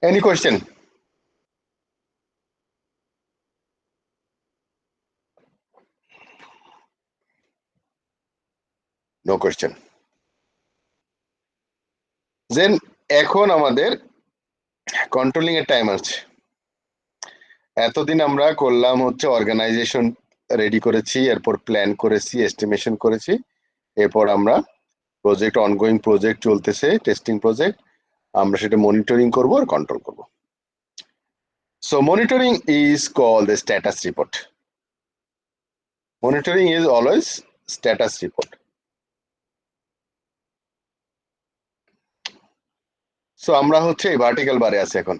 Any question? No question. Then এখন আমাদের controlling এর টাইম আছে। এতদিন আমরা করলাম হচ্ছে অর্গানাইজেশন রেডি করেছি, এরপর প্ল্যান করেছি, এস্টিমেশন করেছি, এরপর আমরা প্রজেক্ট অনগোয়িং প্রজেক্ট চলতেছে, টেস্টিং প্রজেক্ট, আমরা সেটা মনিটরিং করব আর কন্ট্রোল করব। So monitoring is called the status report. Monitoring is always status report. So আমরা হচ্ছে এই ভার্টিক্যাল বারে আছি এখন।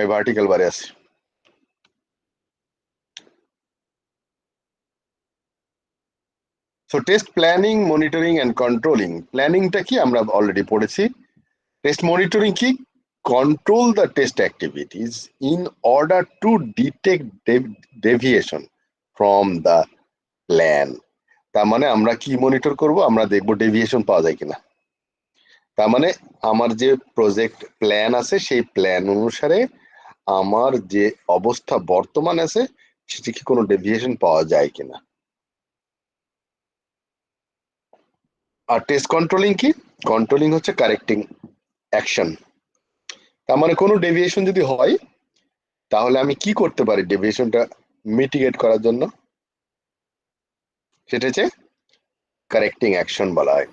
এই ভার্টিক্যাল বারে আছি। So test planning, monitoring and controlling. প্ল্যানিংটা কি আমরা অলরেডি পড়েছি। টেস্ট মনিটরিং কি? Control the test activities in order to detect deviation from the plan. তার মানে আমরা কি মনিটর করব? আমরা দেখব ডেভিয়েশন পাওয়া যায় কিনা। তার মানে আমার যে প্রজেক্ট প্ল্যান আছে সেই প্ল্যান অনুসারে আমার যে অবস্থা বর্তমান আছে সেটা কি কোনো ডেভিয়েশন পাওয়া যায় কিনা। আর টেস্ট কন্ট্রোলিং কি? কন্ট্রোলিং হচ্ছে কারেক্টিং অ্যাকশন। তার মানে কোনো ডেভিয়েশন যদি হয় তাহলে আমি কি করতে পারি ডেভিয়েশনটা মিটিগেট করার জন্য? সেটা হচ্ছে কারেক্টিং অ্যাকশন বলা হয়।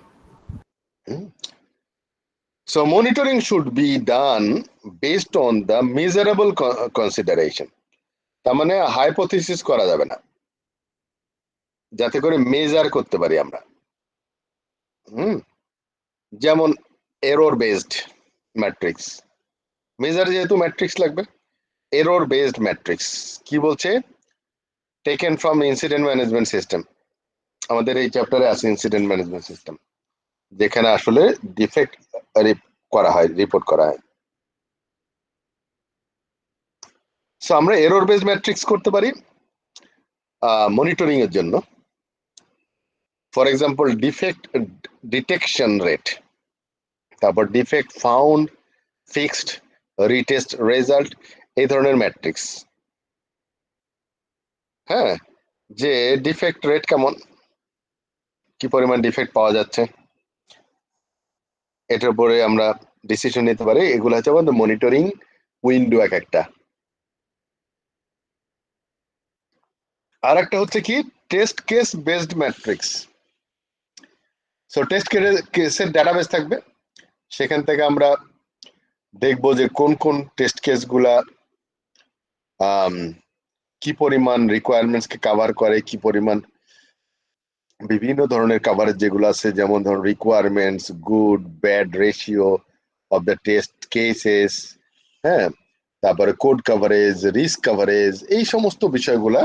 So monitoring should be done based on the measurable consideration. তার মানে হাইপোথিসিস করা যাবে না, যাতে করে মেজার করতে পারি আমরা। যেমন এরর বেসড ম্যাট্রিক্স, মেজার যেহেতু ম্যাট্রিক্স লাগবে। এরর বেসড ম্যাট্রিক্স কি বলছে? Taken from incident management system. আমাদের এই চ্যাপ্টারে আছে ইনসিডেন্ট ম্যানেজমেন্ট সিস্টেম, যেখানে আসলে ডিফেক্ট করা হয়, রিপোর্ট করা হয়। সো আমরা এরর বেসড ম্যাট্রিক্স করতে পারি মনিটরিং এর জন্য। For example defect detection rate, তারপর defect found, fixed, retest result, এই ধরনের ম্যাট্রিক্স। হ্যাঁ, যে ডিফেক্ট রেট কেমন, কি পরিমাণ ডিফেক্ট পাওয়া যাচ্ছে, এটার উপরে আমরা ডিসিশন নিতে পারি। এগুলো হচ্ছে আমাদের মনিটরিং উইন্ডো এক একটা। আর একটা হচ্ছে কি test case based matrix. So test কেসের ডাটাবেস থাকবে, সেখান থেকে আমরা দেখবো যে কোন কোন টেস্ট কেস গুলা কি পরিমাণ রিকোয়ারমেন্টস কে কভার করে, কি পরিমাণ বিভিন্ন ধরনের কভারেজ যেগুলো আছে, যেমন ধরুন requirements, good bad ratio of the test cases, হ্যাঁ, তারপরে কোড কভারেজ, রিস্ক কভারেজ, এই সমস্ত বিষয়গুলা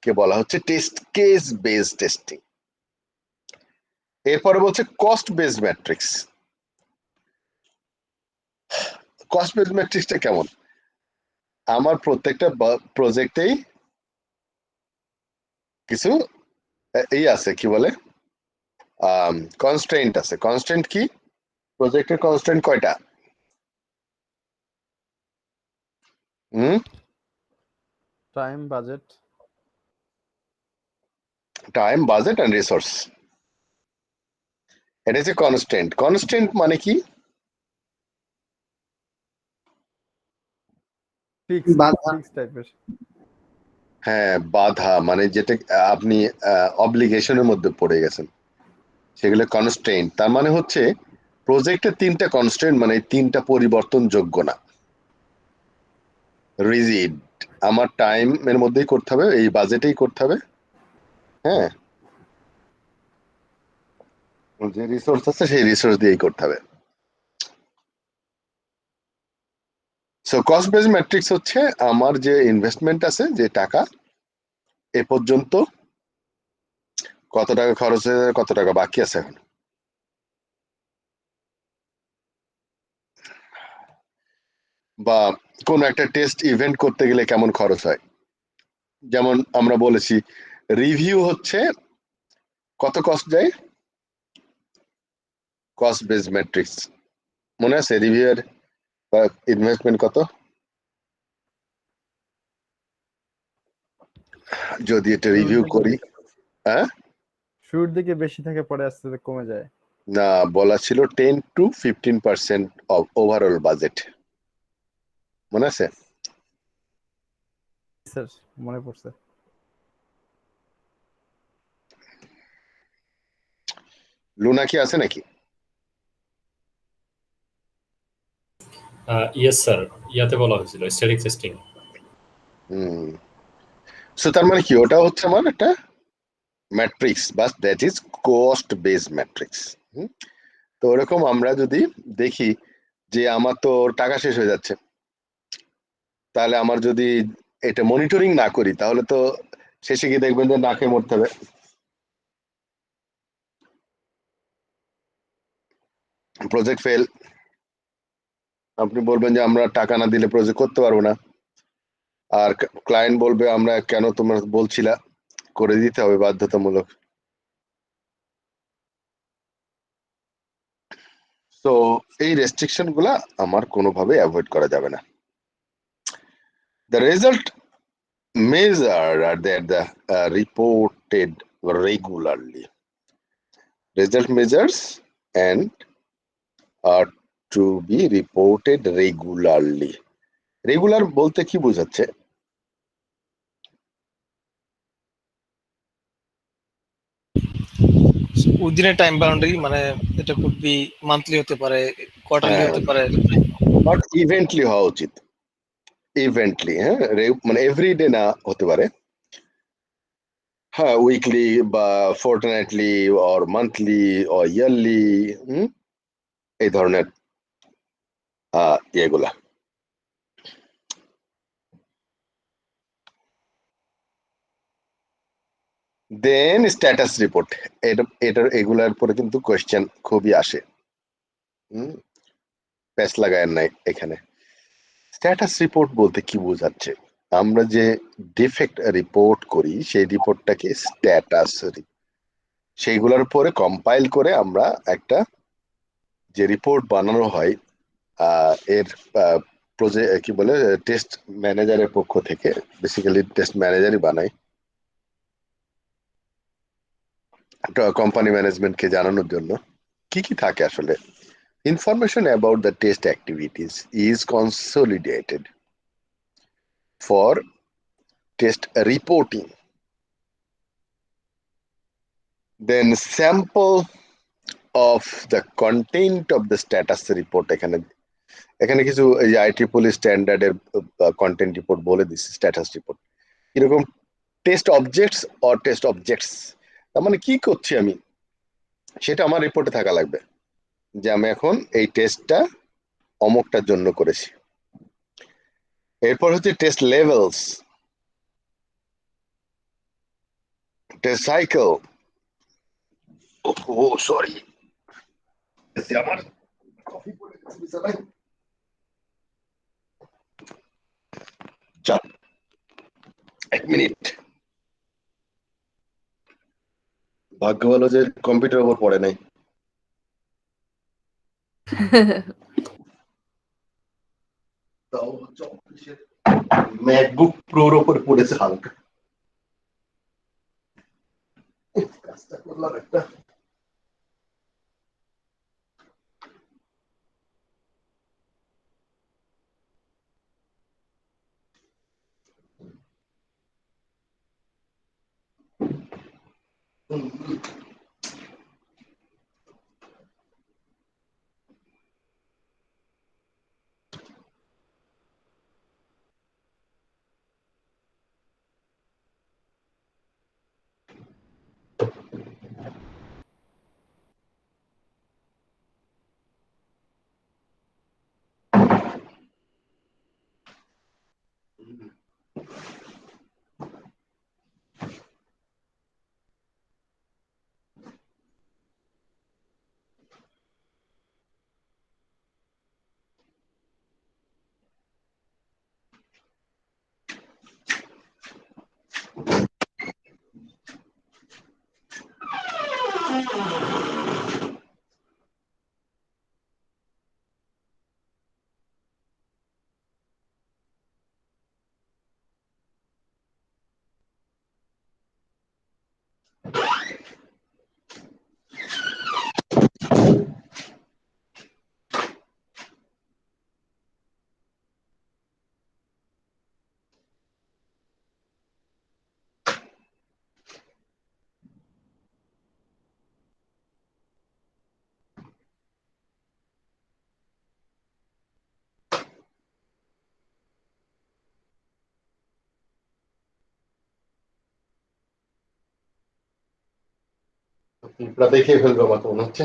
কে বলা হচ্ছে টেস্ট কেস বেসড টেস্টিং। এরপরে বলছে cost based matrix. Cost based ম্যাট্রিক্সটা কেমন? আমার প্রত্যেকটা প্রজেক্টেই কিছু এই আছে, কি বলে, কনস্ট্রেন্ট আছে। কনস্ট্রেন্ট কি? প্রজেক্টের কনস্ট্রেন্ট কয়টা? Time, budget. Time, budget and resource, এটা হচ্ছে কনস্ট্রেন্ট। কনস্ট্রেন্ট মানে কি? ফিক্স টাইপের। হ্যাঁ, বাধা, মানে যেটা আপনি অব্লিগেশনের মধ্যে পড়ে গেছেন, সেগুলো কনস্ট্রেন্ট। তার মানে হচ্ছে প্রজেক্টের তিনটা কনস্ট্রেন্ট, মানে তিনটা পরিবর্তনযোগ্য না, রিজিড। আমার টাইম এর মধ্যেই করতে হবে, এই বাজেটেই করতে হবে, হ্যাঁ, যে রিসোর্স আছে সেই রিসোর্স দিয়েই করতে হবে। সো কস্ট বেস ম্যাট্রিক্স হচ্ছে আমার যে ইনভেস্টমেন্ট আছে, যে টাকা এ পর্যন্ত কত টাকা খরচ হয়েছে, কত টাকা বাকি আছে এখন। বা কোন একটা টেস্ট ইভেন্ট করতে গেলে কেমন খরচ হয়। যেমন আমরা বলেছি রিভিউ হচ্ছে কত কস্ট যায়, কস্ট বেস ম্যাট্রিক্স। মনে আছে রিভিউয়ের ইনভেস্টমেন্ট কত? যদি এটা রিভিউ করি, হ্যাঁ শুরুর দিকে বেশি থাকে, পরে আস্তে আস্তে কমে যায়। না, বলা ছিল 10 to 15% অফ ওভারঅল বাজেট, মনে আছে? স্যার মনে পড়ছে। লুনা কি আছে নাকি? ইয়েস স্যার, ইয়াতে বলা হয়েছিল স্ট্যাটিক টেস্টিং। সো তার মানে কি, ওটা হচ্ছে আমার একটা matrix, bus that is cost base matrix. তো ওরকম আমরা যদি দেখি যে আমার তো টাকা শেষ হয়ে যাচ্ছে, তাহলে আমার যদি এটা মনিটরিং না করি তাহলে তো শেষে গিয়ে দেখবেন যে না খেয়ে মরতে হবে। প্রজেক্ট ফেল, আপনি বলবেন যে আমরা টাকা না দিলে প্রজেক্ট করতে পারবো না, আর ক্লায়েন্ট বলবে আমরা কেন তোমরা বলছিলা, করে দিতে হবে বাধ্যতামূলক। তো এই রেস্ট্রিকশন গুলা আমার কোনোভাবে অ্যাভয়েড করা যাবে না। The result measure are that the reported regularly. Result measures and are to be reported regularly. Regular বলতে কি বোঝাচ্ছে? উইদিন এ টাইম বাউন্ডারি, মানে এটা কুড বি মান্থলি হতে পারে, কোয়ার্টারলি হতে পারে, বাট ইভেন্টলি হওয়া উচিত। ইভেন্টলি, হ্যাঁ, মানে এভরিডে না হতে পারে, হ্যাঁ, উইকলি বা ফোর্টনাইটলি অর মান্থলি অর ইয়ারলি, এই ধরনের ইয়েগুলা। দেন স্ট্যাটাস রিপোর্ট, এটার এগুলার পরে কিন্তু কোয়েশ্চেন খুবই আসে, প্যাচ লাগায় নাই এখানে। স্ট্যাটাস রিপোর্ট বলতে কি বোঝাচ্ছে? আমরা যে ডিফেক্ট রিপোর্ট করি সেই রিপোর্টটাকে স্ট্যাটাস, সেইগুলোর পরে কম্পাইল করে আমরা একটা যে রিপোর্ট বানানো হয় এর প্রজেক্ট কি বলে টেস্ট ম্যানেজারের পক্ষ থেকে, বেসিক্যালি টেস্ট ম্যানেজারই বানায়, কোম্পানি ম্যানেজমেন্টকে জানানোর জন্য কি কি থাকে আসলে। Information about the test activities is consolidated for test reporting. Then sample of the content of the status report, এখানে কিছু এই যে IEEE স্ট্যান্ডার্ডের কন্টেন্ট রিপোর্ট বলে দিচ্ছে স্ট্যাটাস রিপোর্ট, এরকম test objects or test objects, তার মানে কি করছি আমি সেটা আমার রিপোর্টে থাকা লাগবে, যে আমি এখন এই টেস্টটা অমুকটার জন্য করেছি। এরপর হচ্ছে টেস্ট লেভেলস, টেস্ট সাইকেল, ও সরি আমার কফি পড়ে গেছে বিছানায়। চল 1 মিনিট, ভাগ্য ভালো যে কম্পিউটার উপর পড়ে নাই। তাও হচ্ছে অফিসের ম্যাকবুক প্রোর উপর পড়েছে হালকা। কাজটা করলাম একটা। পিঁপড়া দেখে ফেলবে আমার তো মনে হচ্ছে।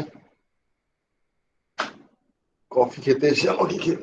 কফি খেতে এসে আমাকে খেয়ে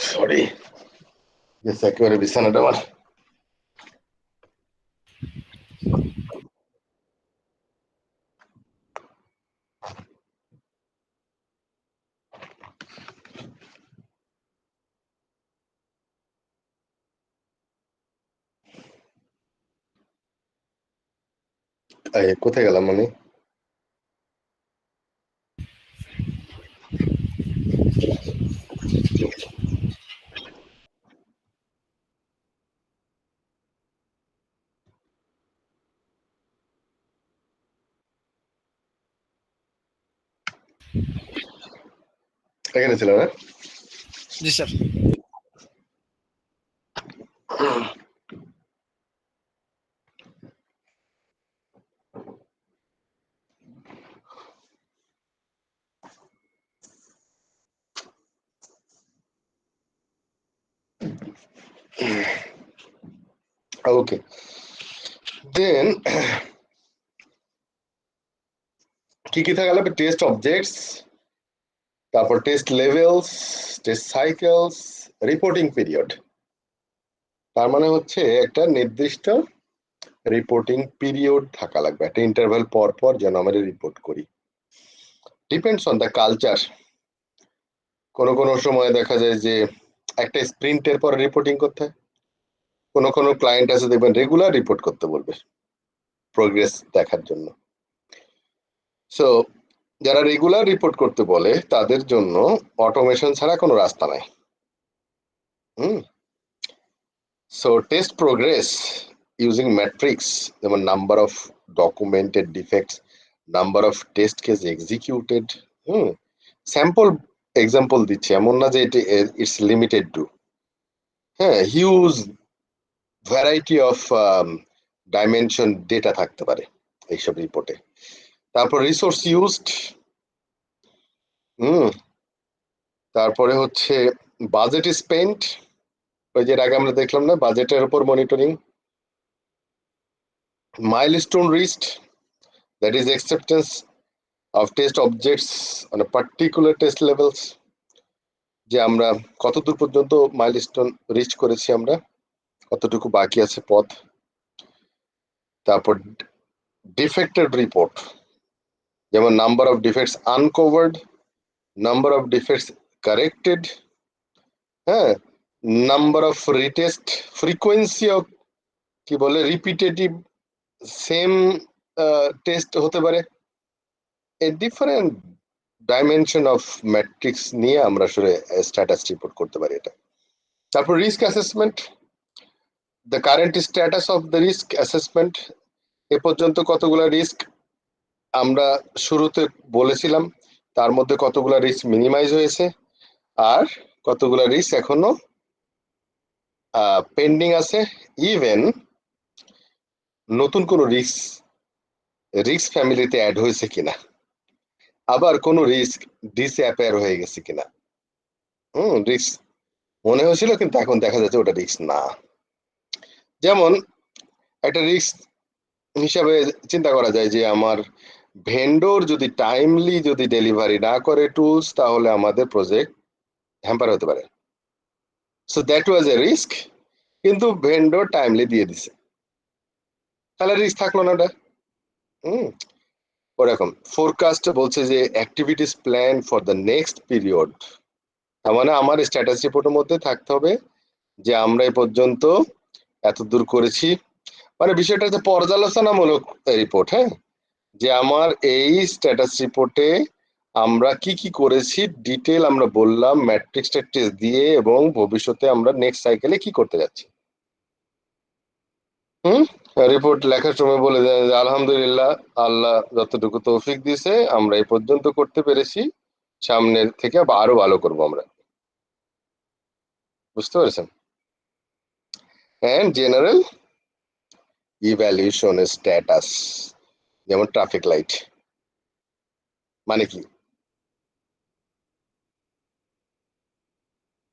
সরি, একেবারে বিছানাটা আমার কোথায় গেলাম মানে? এখানে ছিল না? জি স্যার। ওকে, দেন কি কি থাকা লাগবে? টেস্ট অবজেক্টস, তারপর test levels, test cycles, reporting period. তার মানে হচ্ছে একটা নির্দিষ্ট রিপোর্টিং পিরিয়ড থাকা লাগবে, একটা ইন্টারভ্যাল পর পর যেন আমরা রিপোর্ট করি। Depends on the culture. কোনো কোনো সময় দেখা যায় যে একটা স্প্রিন্টের পর রিপোর্টিং করতে হয়, কোনো কোনো ক্লায়েন্ট আছে দেখবেন রেগুলার রিপোর্ট করতে বলবে প্রোগ্রেস দেখার জন্য। সো যারা রেগুলার রিপোর্ট করতে বলে তাদের জন্য অটোমেশন ছাড়া কোনো রাস্তা নাই। So test progress using matrix, যেমন number of documented defects, number of test case executed. Sample example দিচ্ছি, এমন না যে ইটস লিমিটেড টু, হ্যাঁ, huge variety of dimension data থাকতে পারে এইসব রিপোর্টে। তারপর রিসোর্স ইউজড, তারপরে হচ্ছে বাজেট স্পেন্ট, ওই যে আগে আমরা দেখলাম না বাজেটের উপর monitoring. Milestone reached, that is acceptance of test objects on a particular test levels, যে আমরা কতদূর পর্যন্ত মাইলস্টোন রিচ করেছি, আমরা কতটুকু বাকি আছে পথ। তারপর ডিফেক্টেড রিপোর্ট, যেমন number of defects uncovered, number of defects corrected, হ্যাঁ, number of retest, frequency of কি বলে রিপিটেটিভ সেম টেস্ট হতে পারে। A different dimension of matrix নিয়ে আমরা আসলে স্ট্যাটাস রিপোর্ট করতে পারি এটা। তারপর risk assessment, the current status of the risk assessment, এ পর্যন্ত কতগুলা রিস্ক আমরা শুরুতে বলেছিলাম, তার মধ্যে কতগুলা রিস্ক মিনিমাইজ হয়েছে আর কতগুলা রিস্ক এখনো পেন্ডিং আছে, ইভেন নতুন কোনো রিস্ক ফ্যামিলিতে অ্যাড হয়েছে কিনা, আবার কোনো রিস্ক ডিসঅ্যাপিয়ার হয়ে গেছে কিনা। রিস্ক মনে হয়েছিল কিন্তু এখন দেখা যাচ্ছে ওটা রিস্ক না। যেমন একটা রিস্ক হিসাবে চিন্তা করা যায় যে আমার ভেন্ডর যদি টাইমলি যদি ডেলিভারি না করে টুলস, তাহলে আমাদের প্রজেক্ট হ্যাম্পার হতে পারে। So that was A risk, কিন্তু ভেন্ডর টাইমলি দিয়ে দিছে, তাহলে রিস্ক থাকলো না ওটা। ওরকম ফোরকাস্ট বলছে যে activities plan for the next period, তার মানে আমার স্ট্যাটাস রিপোর্টের মধ্যে থাকতে হবে যে আমরা এই পর্যন্ত এত দূর করেছি, মানে বিষয়টা হচ্ছে পর্যালোচনামূলক রিপোর্ট। হ্যাঁ, যে আমার এই স্ট্যাটাস রিপোর্টে আমরা কি কি করেছি ডিটেল আমরা বললাম ম্যাট্রিক্স টেস্ট দিয়ে, এবং ভবিষ্যতে আমরা নেক্সট সাইকেলে কি করতে যাচ্ছি। রিপোর্ট লেখার সময় বলে দেয় যে আলহামদুলিল্লাহ, আল্লাহ যতটুকু তৌফিক দিয়েছে আমরা এই পর্যন্ত করতে পেরেছি, সামনের থেকে আরো ভালো করব আমরা। বুঝতে পেরেছেন? অ্যান্ড জেনারেল ইভ্যালুয়েশন স্ট্যাটাস, যেমন ট্রাফিক লাইট মানে কি,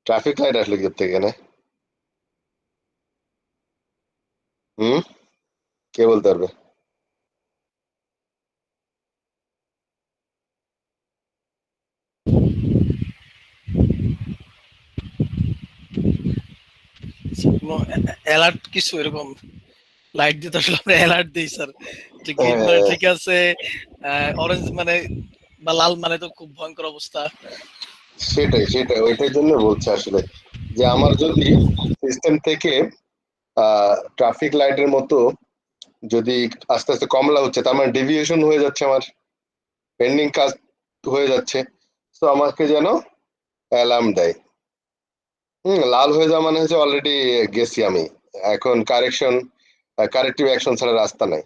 ট্রাফিক লাইট আসলে কি থেকে না? কে বলতে পারবে? অ্যালার্ট কিছু এরকম লাইট দিয়ে তো আসলে আমরা অ্যালার্ট দিই স্যার, যে গ্রিন মানে ঠিক আছে, অরেঞ্জ মানে বা লাল মানে তো খুব ভয়ঙ্কর অবস্থা। সেটাই ওইটার জন্য বলছে আসলে যে আমার যদি সিস্টেম থেকে ট্রাফিক লাইটের মতো যদি আস্তে আস্তে কমলা হচ্ছে, তার মানে ডেভিয়েশন হয়ে যাচ্ছে, আমার পেন্ডিং কাজ হয়ে যাচ্ছে, তো আমাকে যেন অ্যালার্ম দেয়। লাল হয়ে যাওয়া মানে হচ্ছে অলরেডি গেছি আমি, এখন কারেক্টিভ অ্যাকশন ছাড়া রাস্তা নাই।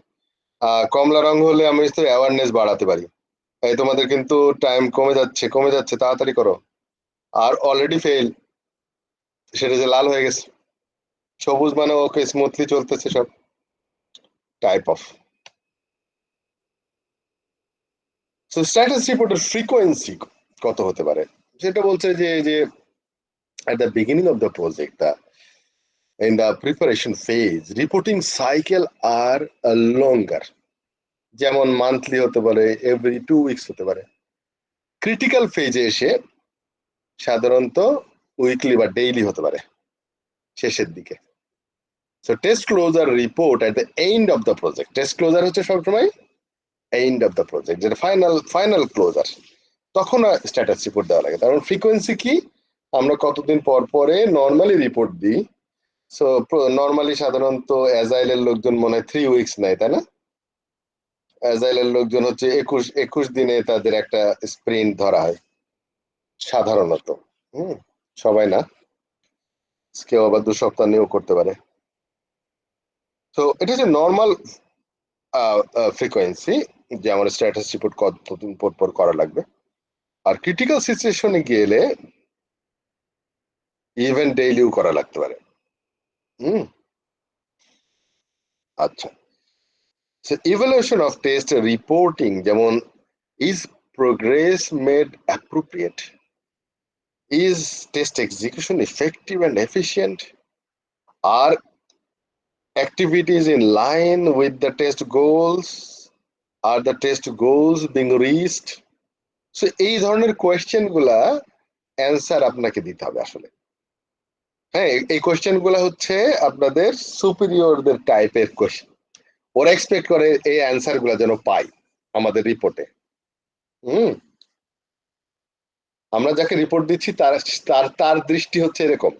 কমলা রং হলে আমি তো অ্যাওয়ারনেস বাড়াতে পারি, এই তোমাদের কিন্তু টাইম কমে যাচ্ছে তাড়াতাড়ি করো, আর অলরেডি ফেল, সেটা যে লাল হয়ে গেছে। সবুজ মানে ওকে স্মুথলি চলতেছে সব, টাইপ অফ। সো স্ট্যাটাস রিপোর্টের ফ্রিকোয়েন্সি কত হতে পারে, সেটা বলছে যে at the beginning of the project, in the preparation phase, reporting cycle are longer, যেমন মান্থলি হতে পারে, এভরি 2 উইকস হতে পারে। ক্রিটিক্যাল ফেজে এসে সাধারণত উইকলি বা ডেইলি হতে পারে শেষের দিকে। So test closure report at the end of the project, test closure হচ্ছে সবসময় এন্ড অফ দ্য প্রজেক্ট, যেটা ফাইনাল ক্লোজার, তখন স্ট্যাটাস রিপোর্ট দেওয়া লাগে। কারণ ফ্রিকোয়েন্সি কি, আমরা কতদিন পর পরে নর্মালি রিপোর্ট দিই। সো নর্মালি সাধারণত অ্যাজাইলের লোকজন মনে হয় 3 উইকস নেয়, তাই না? অ্যাজাইলের লোকজন হচ্ছে 21 দিনে তাদের একটা স্প্রিন্ট ধরা হয় সাধারণত। সবাই না, কেউ আবার 2 সপ্তাহ নিয়েও করতে পারে। তো এটা হচ্ছে নর্মাল ফ্রিকোয়েন্সি, যে আমার স্ট্যাটাস রিপোর্ট কতদিন পর করা লাগবে। আর ক্রিটিক্যাল সিচুয়েশনে গেলে ইভেন ডেইলিও করা লাগতে পারে। আচ্ছা, so evaluation of test reporting, যেমন is progress made appropriate, is test execution effective and efficient, আর activities in line with the test goals, are the test goals being reached? So এই ধরনের কোয়েশ্চেন গুলা answer আপনাকে দিতে হবে আসলে। হ্যাঁ, এই কোয়েশ্চেন গুলা হচ্ছে আপনাদের সুপিরিয়রদের টাইপের কোয়েশ্চেন, ওরা এক্সপেক্ট করে এই অ্যান্সার গুলা যেন পাই আমাদের রিপোর্টে। আমরা যাকে রিপোর্ট দিচ্ছি তার দৃষ্টি হচ্ছে এরকম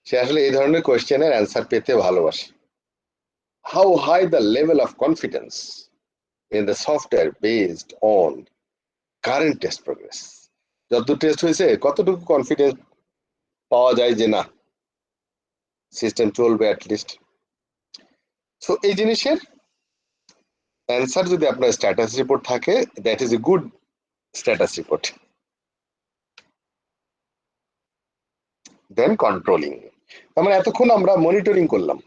সে আসলে এই ধরনের কোয়েশ্চেনের অ্যান্সার পেতে ভালোবাসে। How high the level of confidence in the software based on current test progress. যত টেস্ট হয়েছে কতটুকু কনফিডেন্স পাওয়া যায় যে না সিস্টেম চলবে অ্যাটলিস্ট। সো এই জিনিসের অ্যান্সার যদি আপনার স্ট্যাটাস রিপোর্ট থাকে, that is a good status report. Then controlling, আমরা এতক্ষণ আমরা মনিটরিং করলাম।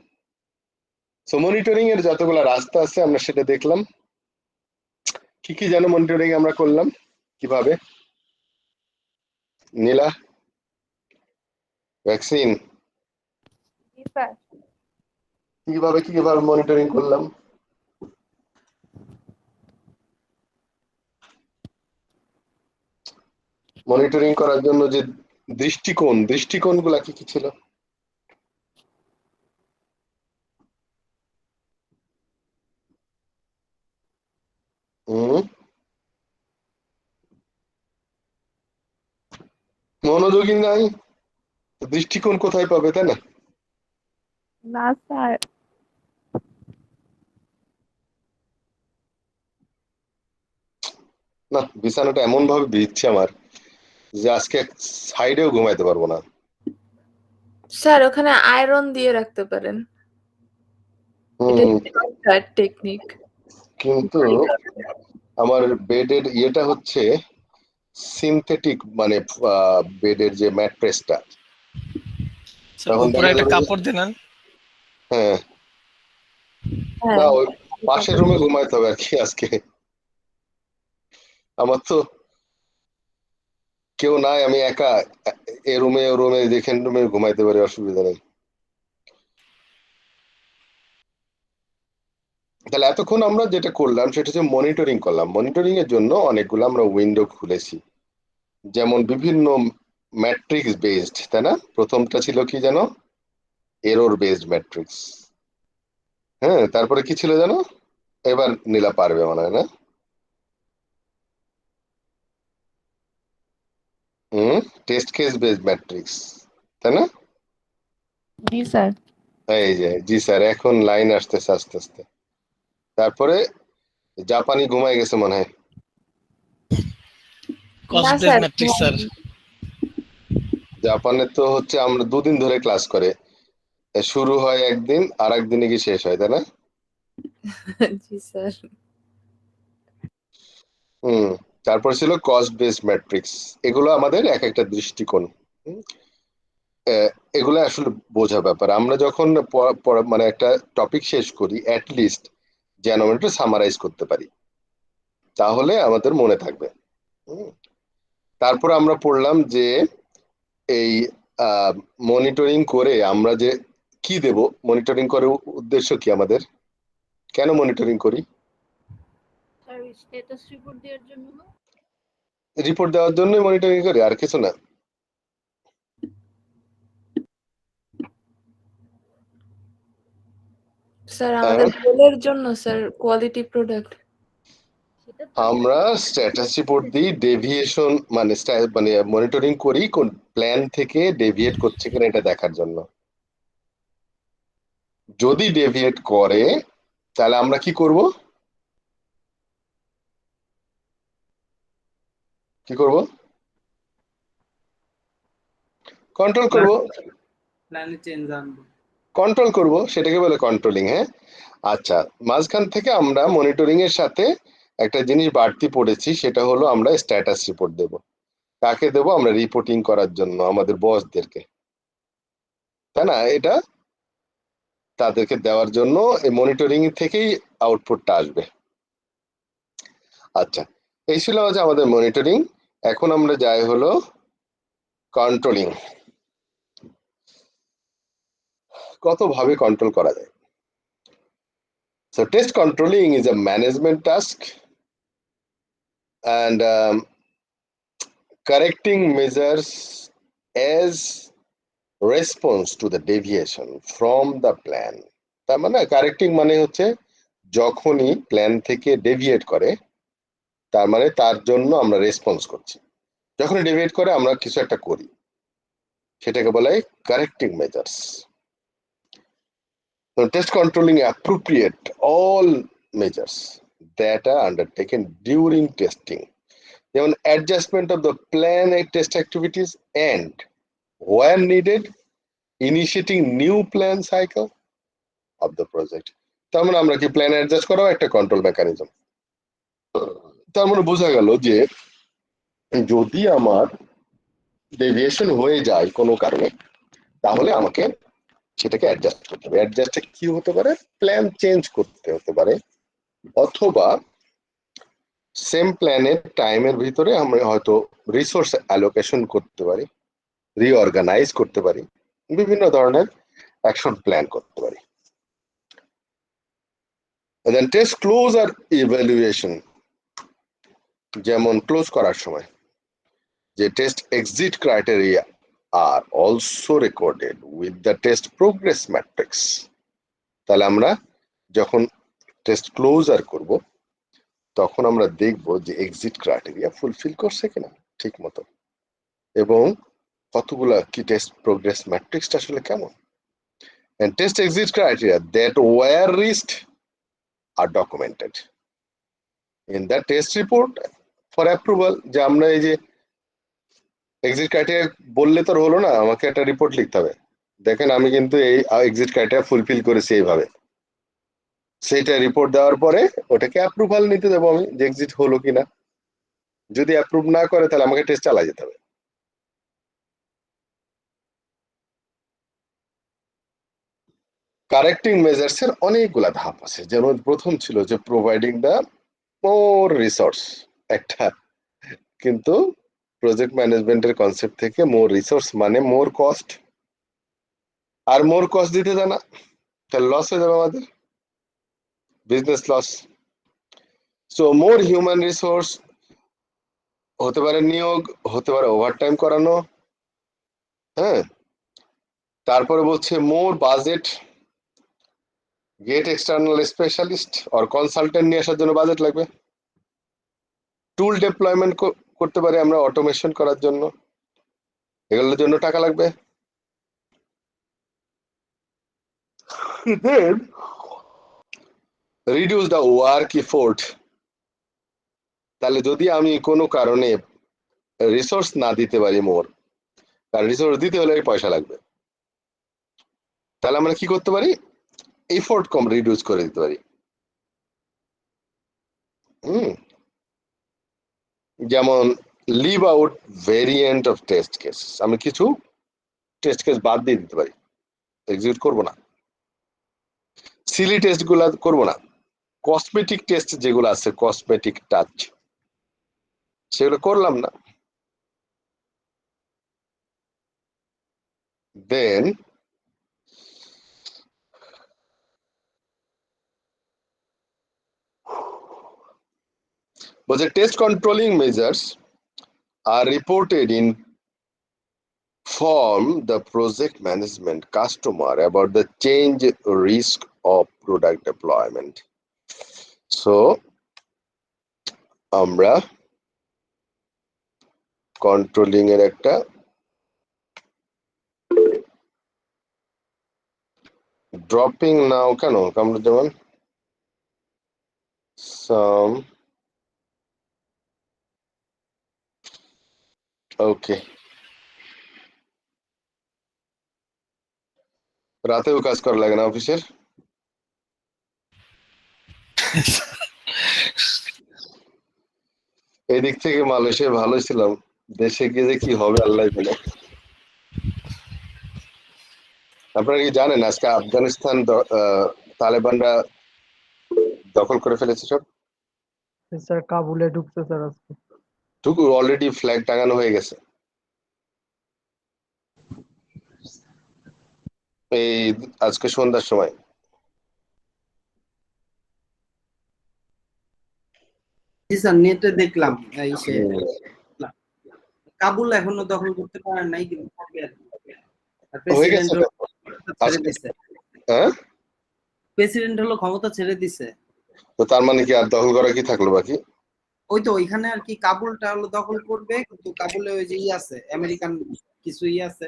সো মনিটরিং এর যতগুলো রাস্তা আছে আমরা সেটা দেখলাম। কি কি যেন মনিটরিং আমরা করলাম, কিভাবে? নীলা, ভ্যাকসিন কিভাবে মনিটরিং করলাম? মনিটরিং করার জন্য যে দৃষ্টিকোণ গুলা কি কি ছিল? মনোযোগী নাই, দৃষ্টিকোণ কোথায় পাবে, তাই না? না স্যার, না, বিছানাটা এমন ভাবে ভিজছে আমার যে আজকে সাইডেও ঘুমাইতে পারবো না। স্যার ওখানে আয়রন দিয়ে রাখতে পারেন, এটা টেকনিক। কিন্তু আমার বেডের ইয়েটা হচ্ছে সিনথেটিক, মানে বেডের যে ম্যাট্রেসটা, তখন উপরে দেখা একটা যাবে যে- কাপড় দেন। হ্যাঁ, না ওই পাশের রুমে ঘুমাইতে হবে আর কি আজকে। আমার তো কেউ নাই, আমি একা এ রুমে যেখানে রুমে ঘুমাইতে পারি, অসুবিধা নেই। তাহলে এতক্ষণ আমরা যেটা করলাম সেটা হচ্ছে মনিটরিং করলাম। মনিটরিং এর জন্য অনেকগুলো আমরা উইন্ডো খুলেছি, যেমন বিভিন্ন ম্যাট্রিক্স বেসড, তাই না? প্রথমটা ছিল কি যেন, এরর বেসড ম্যাট্রিক্স। হ্যাঁ, তারপরে কি ছিল যেন, এবার নীলা পারবে মনে হয়, না? টেস্ট কেস বেসড ম্যাট্রিক্স, তাই না? জি স্যার। এই যে জি স্যার, এখন লাইন আসতেছে আস্তে আস্তে। তারপরে জাপানি ঘুমাই গেছে মনে হয়। না কস্ট স্যার, ম্যাট্রিক্স স্যার। জাপানে তো হচ্ছে আমরা 2 দিন ধরে ক্লাস করে, শুরু হয় একদিন আর একদিনে কি শেষ হয়, তাই না? জি স্যার। তারপর ছিল কস্ট বেসড ম্যাট্রিক্স। এগুলো আমাদের এক একটা দৃষ্টিকোণ। হুম, এগুলো আসলে বোঝা ব্যাপার। আমরা যখন মানে একটা টপিক শেষ করি, অ্যাটলিস্ট যেন আমরা একটু সামারাইজ করতে পারি, তাহলে আমাদের মনে থাকবে। তারপর আমরা পড়লাম যে এই মনিটরিং করে আমরা যে কি দেব, মনিটরিং করে উদ্দেশ্য কি আমাদের, কেন মনিটরিং করি? স্যার স্ট্যাটাস রিপোর্ট দেওয়ার জন্য। রিপোর্ট দেওয়ার জন্যই মনিটরিং করি, আর কিছু না। স্যার আমাদের গোলের জন্য স্যার, কোয়ালিটি প্রোডাক্ট। সেটা তো আমরা স্ট্যাটাস রিপোর্ট দিই ডেভিয়েশন, মানে মানে মনিটরিং করি কোন প্ল্যান থেকে ডেভিয়েট করছে কিনা এটা দেখার জন্য। যদি ডেভিয়েট করে তাহলে আমরা কি করব? কন্ট্রোল করব, প্ল্যানে চেঞ্জ আনবো। কন্ট্রোল করব, সেটাকে বলে কন্ট্রোলিং। হ্যাঁ, আচ্ছা, মাঝখান থেকে আমরা মনিটরিং এর সাথে একটা জিনিস বাড়তি পড়েছি, সেটা হলো আমরা স্ট্যাটাস রিপোর্ট দেব। কাকে দেব? আমরা রিপোর্টিং করার জন্য আমাদের বসদেরকে, তাই না? এটা তাদেরকে দেওয়ার জন্য এই মনিটরিং থেকেই আউটপুটটা আসবে। আচ্ছা, এই ছিল হচ্ছে আমাদের মনিটরিং। এখন আমরা যাই হলো কন্ট্রোলিং। কত ভাবে কন্ট্রোল করা যায়। So test controlling is a management task, and correcting measures as response to the deviation from the plan. তার মানে কারেক্টিং মানে হচ্ছে যখনই প্ল্যান থেকে ডেভিয়েট করে, তার মানে তার জন্য আমরা রেসপন্স করছি। যখনই ডেভিয়েট করে আমরা কিছু একটা করি। সেটাকে বলা হয় correcting measures. Test controlling appropriate all measures that are undertaken during testing, যেমন adjustment of the plan and test activities and where needed initiating new plan cycle of the project। তার মানে আমরা কি প্ল্যান অ্যাডজাস্ট করাও একটা control mechanism. তার মানে বোঝা গেল যে যদি আমার ডেভিয়েশন হয়ে যায় কোনো কারণে, তাহলে আমাকে সেটাকে অ্যাডজাস্ট করতে হবে। অ্যাডজাস্টে কি হতে পারে, প্ল্যান চেঞ্জ করতে হতে পারে, অথবা সেম প্ল্যানের টাইমের ভিতরে আমরা হয়তো রিসোর্স অ্যালোকেশন করতে পারি, রিঅর্গানাইজ করতে পারি, বিভিন্ন ধরনের অ্যাকশন প্ল্যান করতে পারি। দেন টেস্ট ক্লোজ আর ইভ্যালুয়েশন, যেমন ক্লোজ করার সময় যে test exit criteria are also recorded with the test progress matrix. তাহলে আমরা যখন টেস্ট ক্লোজার করব তখন আমরা দেখব যে এক্সিট ক্রাইটেরিয়া ফুলফিল করছে কিনা ঠিক মতো, এবং কতগুলা কি টেস্ট প্রোগ্রেস ম্যাট্রিক্সটা আসলে কেমন। and test exit criteria that were reached are documented in the test report for approval। যে আমরা এই যে এক্সিট ক্রাইটেরিয়া বললে তো হলো না, আমাকে একটা রিপোর্ট লিখতে হবে, দেখেন আমি কিন্তু এই এক্সিট ক্রাইটেরিয়া ফুলফিল করেছি এইভাবে, সেইটা রিপোর্ট দেওয়ার পরে ওটাকে অ্যাপ্রুভাল নিতে দেবো আমি যে এক্সিট হলো কিনা। যদি অ্যাপ্রুভ না করে তাহলে আমাকে টেস্ট চালিয়ে যেতে হবে। কারেক্টিং মেজার্স এর অনেকগুলা ধাপ আছে, যেমন প্রথম ছিল যে প্রোভাইডিং দ্য মোর রিসোর্স একটা, কিন্তু প্রজেক্ট ম্যানেজমেন্টের কনসেপ্ট থেকে মোর রিসোর্স মানে মোর কস্ট, আর মোর কস্ট দিতে দেয় না তাহলে লস হয়ে যাবে আমাদের, business loss. So more human resource হতে পারে নিয়োগ, হতে পারে ওভারটাইম করানো, হ্যাঁ। তারপরে বলছে more budget, get external specialist or consultant নিয়ে আসার জন্য বাজেট লাগবে। টুল ডেপ্লয়মেন্ট করতে পারি আমরা অটোমেশন করার জন্য, এগুলোর জন্য টাকা লাগবে। Then reduce the work effort, তাহলে যদি আমি কোনো কারণে রিসোর্স না দিতে পারি মোর, কারণ রিসোর্স দিতে হলে পয়সা লাগবে, তাহলে আমরা কি করতে পারি, এফোর্ট কম রিডিউস করে দিতে পারি। যেমন leave out variant of test case, আমি কিছু টেস্ট কেস বাদ দিয়ে দিতে পারি, এক্সিকিউট করবো না, সিলি টেস্ট গুলা করবো না, কসমেটিক টেস্ট যেগুলো আছে কসমেটিক টাচ সেগুলো করলাম না। দেন বলছে টেস্ট কন্ট্রোলিং মেজার্স আর reported in form the project management customer about the change risk of product deployment। So আমরা কন্ট্রোলিং এর একটা ড্রপিং নাও কেন আমরা যেমন সাম ওকে, রাতেও কাজ করা লাগে না অফিসের, এই দিক থেকে মালয়েশিয়া ভালো ছিলাম, দেশে গিয়ে যে কি হবে আল্লাহ জানে। আপনারা কি জানেন আজকে আফগানিস্তান তালেবানরা দখল করে ফেলেছে সব, স্যার কাবুলে ঢুকছে স্যার আজকে। টুকু অলরেডি ফ্ল্যাগ টাঙানো হয়ে গেছে। এই আজকে সন্ধ্যার সময় জি স্যার নেটে দেখলাম কাবুল এখনো দখল করতে পারেন নাই, কিন্তু হয়ে গেছে। ছেড়ে দিছে, হ্যাঁ প্রেসিডেন্ট হলো ক্ষমতা ছেড়ে দিছে, তো তার মানে কি আর দখল করা কি থাকলো বাকি? ওই তো ওইখানে আর কি কাবুলটা হলো দখল করবে, কিন্তু কাবুলে ওই যে আছে আমেরিকান কিছু আছে,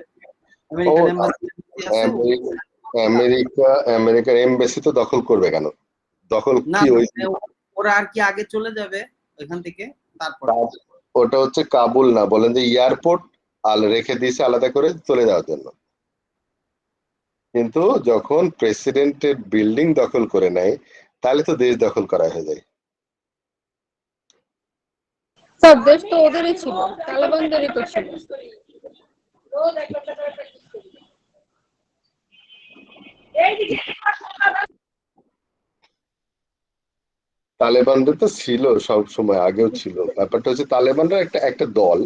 আমেরিকান এম্বাসি আছে আমেরিকার এমবেসি তো দখল করবে কেন? দখল না কি ওই ওরা আর কি আগে চলে যাবে ওইখান থেকে তারপর ওটা হচ্ছে কাবুল না, বলেন যে এয়ারপোর্ট রেখে দিয়েছে আলাদা করে চলে যাওয়ার জন্য। কিন্তু যখন প্রেসিডেন্টের বিল্ডিং দখল করে নেয় তাহলে তো দেশ দখল করা হয়ে যায়। স্যার দেশ তো ওদেরই ছিল, তালেবানদেরই তো ছিল। তালেবানদের তো ছিল সব সময়, আগেও ছিল। ব্যাপারটা হচ্ছে তালেবানরা একটা দল,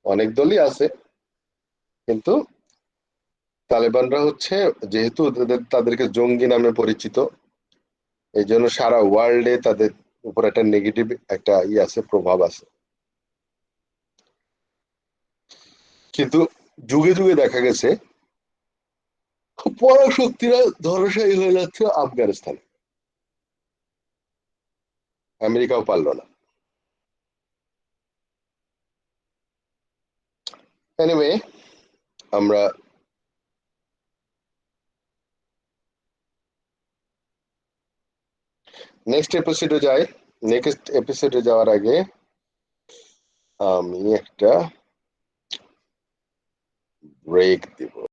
অনেক দলই আছে, কিন্তু তালেবানরা হচ্ছে যেহেতু তাদেরকে জঙ্গি নামে পরিচিত, এই জন্য সারা ওয়ার্ল্ডে তাদের উপর একটা নেগেটিভ একটা আছে, প্রভাব আছে। কিন্তু যুগে যুগে দেখা গেছে পরাশক্তিরা ধরাশায়ী হয়ে যাচ্ছে আফগানিস্তানে, আমেরিকাও পারলো না। এনিওয়ে, আমরা নেক্সট এপিসোডে যাই। নেক্সট এপিসোডে যাওয়ার আগে আমি একটা ব্রেক দিব।